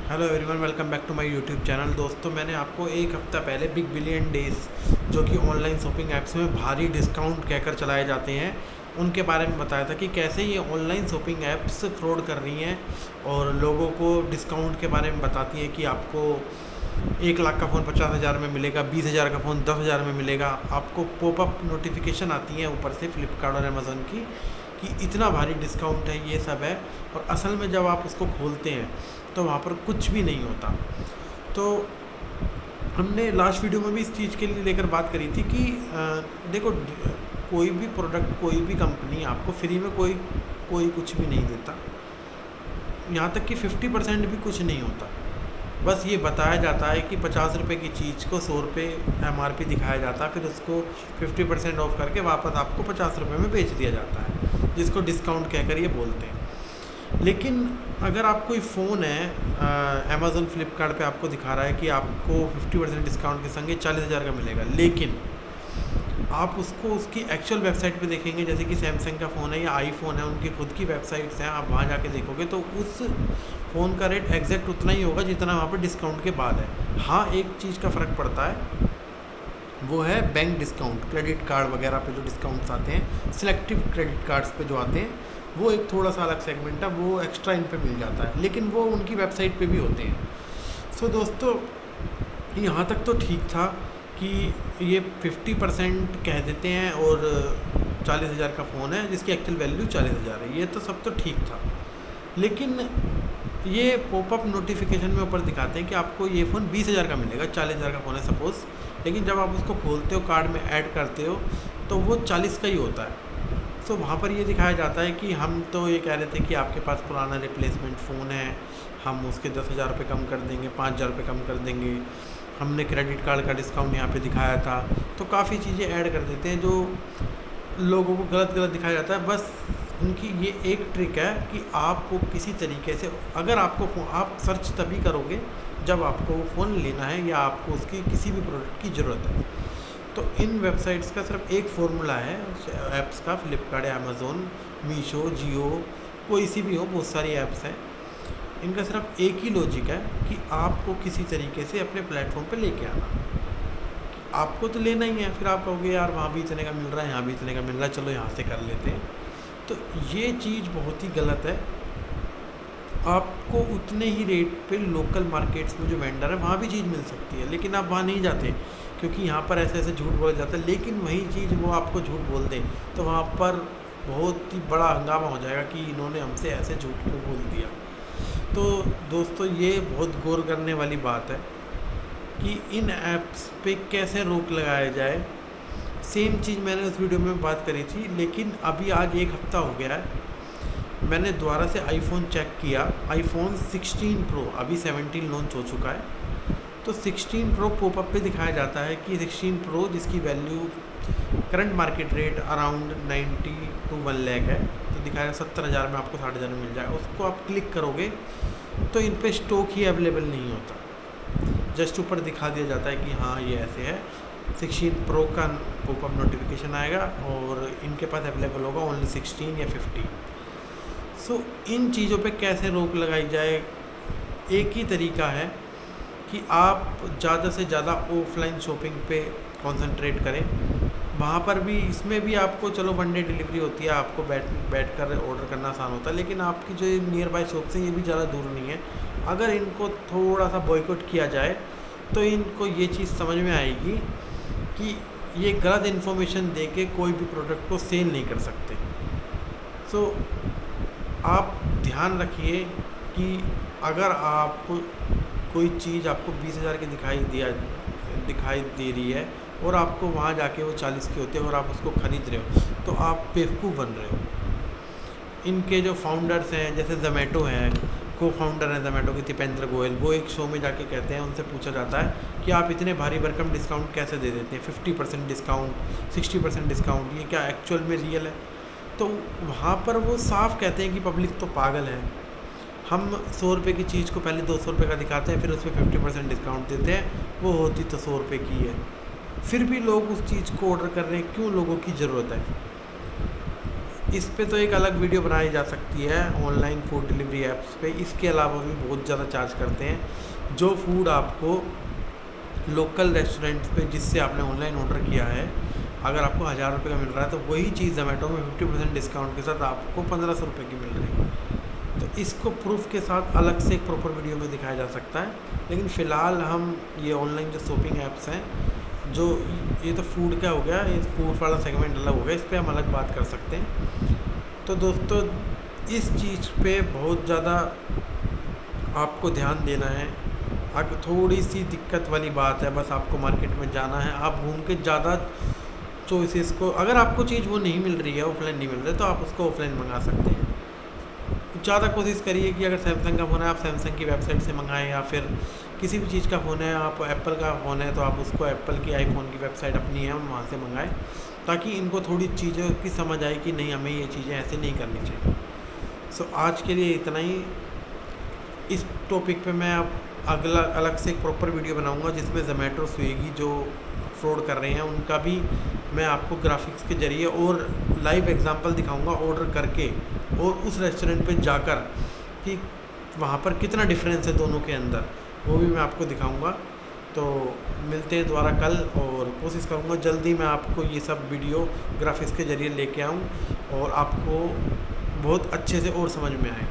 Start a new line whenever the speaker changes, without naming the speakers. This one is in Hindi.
Hello everyone, welcome back to my YouTube channel. दोस्तों, मैंने आपको एक हफ़्ता पहले बिग बिलियन डेज़ जो कि ऑनलाइन शॉपिंग ऐप्स में भारी डिस्काउंट कहकर चलाए जाते हैं उनके बारे में बताया था कि कैसे ये ऑनलाइन शॉपिंग ऐप्स फ्रॉड कर रही हैं और लोगों को डिस्काउंट के बारे में बताती हैं कि आपको 1 लाख का फ़ोन 50,000 में मिलेगा, 20,000 का फ़ोन 10,000 में मिलेगा। आपको पॉपअप नोटिफिकेशन आती हैं ऊपर से फ्लिपकार्ट और अमेज़न की कि इतना भारी डिस्काउंट है, ये सब है। और असल में जब आप उसको खोलते हैं तो वहाँ पर कुछ भी नहीं होता। तो हमने लास्ट वीडियो में भी इस चीज़ के लिए लेकर बात करी थी कि देखो, कोई भी प्रोडक्ट, कोई भी कंपनी आपको फ्री में कोई कोई कुछ भी नहीं देता। यहाँ तक कि 50% भी कुछ नहीं होता। बस ये बताया जाता है कि 50 रुपये की चीज़ को 100 रुपये MRP दिखाया जाता है, फिर उसको 50% ऑफ करके वापस आपको 50 रुपये में बेच दिया जाता है, जिसको डिस्काउंट कहकर ये बोलते हैं। लेकिन अगर आप कोई फ़ोन है, अमेज़न फ्लिपकार्ट पे आपको दिखा रहा है कि आपको 50% डिस्काउंट के संग 40,000 का मिलेगा, लेकिन आप उसको उसकी एक्चुअल वेबसाइट पे देखेंगे, जैसे कि सैमसंग का फ़ोन है या आईफोन है, उनकी खुद की वेबसाइट्स हैं, आप वहाँ जाके देखोगे तो उस फ़ोन का रेट एग्जैक्ट उतना ही होगा जितना वहाँ पर डिस्काउंट के बाद है। हाँ, एक चीज़ का फ़र्क पड़ता है, वो है बैंक डिस्काउंट। क्रेडिट कार्ड वगैरह पे जो डिस्काउंट्स आते हैं, सिलेक्टिव क्रेडिट कार्ड्स पे जो आते हैं, वो एक थोड़ा सा अलग सेगमेंट है, वो एक्स्ट्रा इन पे मिल जाता है, लेकिन वो उनकी वेबसाइट पे भी होते हैं। सो दोस्तों, यहाँ तक तो ठीक था कि ये 50% कह देते हैं और 40,000 का फ़ोन है जिसकी एक्चुअल वैल्यू 40,000 है, ये तो सब तो ठीक था। लेकिन ये पॉपअप नोटिफिकेशन में ऊपर दिखाते हैं कि आपको ये फ़ोन 20,000 का मिलेगा, 40,000 का फ़ोन है सपोज़, लेकिन जब आप उसको खोलते हो, कार्ड में ऐड करते हो, तो वो 40 का ही होता है। सो वहाँ पर ये दिखाया जाता है कि हम तो ये कह रहे थे कि आपके पास पुराना रिप्लेसमेंट फ़ोन है, हम उसके 10,000 रुपये कम कर देंगे, 5,000 रुपये कम कर देंगे, हमने क्रेडिट कार्ड का डिस्काउंट यहाँ पे दिखाया था। तो काफ़ी चीज़ें ऐड कर देते हैं जो लोगों को गलत गलत दिखाया जाता है। बस उनकी ये एक ट्रिक है कि आपको किसी तरीके से, अगर आपको आप सर्च तभी करोगे जब आपको वो फ़ोन लेना है या आपको उसकी किसी भी प्रोडक्ट की ज़रूरत है। तो इन वेबसाइट्स का सिर्फ एक फ़ॉर्मूला है ऐप्स का, फ्लिपकार्ट, अमेज़न, मीशो, जियो, कोई सी भी हो, बहुत सारी ऐप्स हैं। इनका सिर्फ एक ही लॉजिक है कि आपको किसी तरीके से अपने प्लेटफॉर्म पे लेके आना। आपको तो लेना ही है, फिर आप कहोगे यार वहाँ भी इतने का मिल रहा है, यहाँ भी इतने का मिल रहा है, चलो यहाँ से कर लेते हैं। तो ये चीज़ बहुत ही गलत है। आपको उतने ही रेट पे लोकल मार्केट्स में जो वेंडर है वहाँ भी चीज़ मिल सकती है, लेकिन आप वहाँ नहीं जाते क्योंकि यहाँ पर ऐसे ऐसे झूठ बोला जाता है। लेकिन वही चीज़ वो आपको झूठ बोल दें तो वहाँ पर बहुत ही बड़ा हंगामा हो जाएगा कि इन्होंने हमसे ऐसे झूठ क्यों बोल दिया। तो दोस्तों, ये बहुत गौर करने वाली बात है कि इन ऐप्स पे कैसे रोक लगाया जाए। सेम चीज़ मैंने उस वीडियो में बात करी थी, लेकिन अभी आज एक हफ़्ता हो गया है, मैंने दोबारा से आईफोन चेक किया। आईफोन 16 प्रो, अभी 17 लॉन्च हो चुका है, तो 16 प्रो पॉपअप पे दिखाया जाता है कि 16 प्रो जिसकी value current market rate around 90 to 1 lakh है, तो दिखाएगा 70,000 में आपको 60,000 में मिल जाएगा। उसको आप क्लिक करोगे तो इन पे स्टॉक ही अवेलेबल नहीं होता, जस्ट ऊपर दिखा दिया जाता है कि हाँ ये ऐसे है। 16 प्रो का पॉपअप नोटिफिकेशन आएगा और इनके पास अवेलेबल होगा ओनली 16 या 50। सो इन चीज़ों पे कैसे रोक लगाई जाए? एक ही तरीका है कि आप ज़्यादा से ज़्यादा ऑफलाइन शॉपिंग पे कंसंट्रेट करें। वहाँ पर भी, इसमें भी आपको चलो 1 डे डिलीवरी होती है, आपको बैठ कर ऑर्डर करना आसान होता है, लेकिन आपकी जो नियर बाय शॉप्स हैं ये भी ज़्यादा दूर नहीं है। अगर इनको थोड़ा सा बॉयकॉट किया जाए तो इनको ये चीज़ समझ में आएगी कि ये गलत इन्फॉर्मेशन दे के कोई भी प्रोडक्ट को सेल नहीं कर सकते। सो आप ध्यान रखिए कि अगर आपको कोई चीज़ आपको 20,000 की दिखाई दे रही है और आपको वहाँ जाके वो 40 की होती है और आप उसको ख़रीद रहे हो, तो आप बेवकूफ़ बन रहे हो। इनके जो फाउंडर्स हैं, जैसे ज़ोमैटो हैं, को फाउंडर हैं ज़ोमैटो के दीपेंद्र गोयल, वो एक शो में जाके कहते हैं, उनसे पूछा जाता है कि आप इतने भारी भरकम डिस्काउंट कैसे दे देते हैं, 50% डिस्काउंट, 60% डिस्काउंट, ये क्या एक्चुअल में रियल है? तो वहाँ पर वो साफ कहते हैं कि पब्लिक तो पागल है। हम 100 रुपये की चीज़ को पहले 200 रुपये का दिखाते हैं, फिर उस पर 50% डिस्काउंट देते हैं, वो होती तो 100 रुपये की है, फिर भी लोग उस चीज़ को ऑर्डर कर रहे हैं। क्यों? लोगों की ज़रूरत है। इस पे तो एक अलग वीडियो बनाई जा सकती है ऑनलाइन फूड डिलीवरी ऐप्स पे। इसके अलावा भी बहुत ज़्यादा चार्ज करते हैं। जो फूड आपको लोकल रेस्टोरेंट पे जिससे आपने ऑनलाइन ऑर्डर किया है, अगर आपको 1000 रुपये का मिल रहा है तो वही चीज़ जोमेटो में 50% डिस्काउंट के साथ आपको 1500 रुपये की मिल रही है। तो इसको प्रूफ के साथ अलग से एक प्रॉपर वीडियो में दिखाया जा सकता है। लेकिन फ़िलहाल हम ये ऑनलाइन जो शॉपिंग ऐप्स हैं, जो ये तो फूड का हो गया, ये फूड वाला सेगमेंट अलग हो गया, इस पर हम अलग बात कर सकते हैं। तो दोस्तों इस चीज़ पे बहुत ज़्यादा आपको ध्यान देना है। अब थोड़ी सी दिक्कत वाली बात है, बस आपको मार्केट में जाना है। आप घूम के ज़्यादा चॉइसेस को, अगर आपको चीज़ वो नहीं मिल रही है, ऑफलाइन नहीं मिल रही है, तो आप उसको ऑफलाइन मंगा सकते हैं। ज़्यादा कोशिश करिए कि अगर सैमसंग का फ़ोन है आप सैमसंग की वेबसाइट से मंगाएं, या फिर किसी भी चीज़ का फ़ोन है, आप एप्पल का फ़ोन है तो आप उसको एप्पल की आईफोन की वेबसाइट अपनी है वहाँ से मंगाएं, ताकि इनको थोड़ी चीज़ों की समझ आए कि नहीं, हमें ये चीज़ें ऐसे नहीं करनी चाहिए। सो आज के लिए इतना ही। इस टॉपिक पे मैं अब अगला अलग से एक प्रॉपर वीडियो बनाऊंगा जिसमें जोमेटो स्विगी जो फ्रॉड कर रहे हैं उनका भी मैं आपको ग्राफिक्स के ज़रिए और लाइव एग्जांपल दिखाऊंगा ऑर्डर करके, और उस रेस्टोरेंट पे जाकर कि वहाँ पर कितना डिफरेंस है दोनों के अंदर, वो भी मैं आपको दिखाऊंगा। तो मिलते हैं दोबारा कल, और कोशिश करूँगा जल्दी मैं आपको ये सब वीडियो ग्राफिक्स के ज़रिए लेके आऊँ और आपको बहुत अच्छे से और समझ में आए।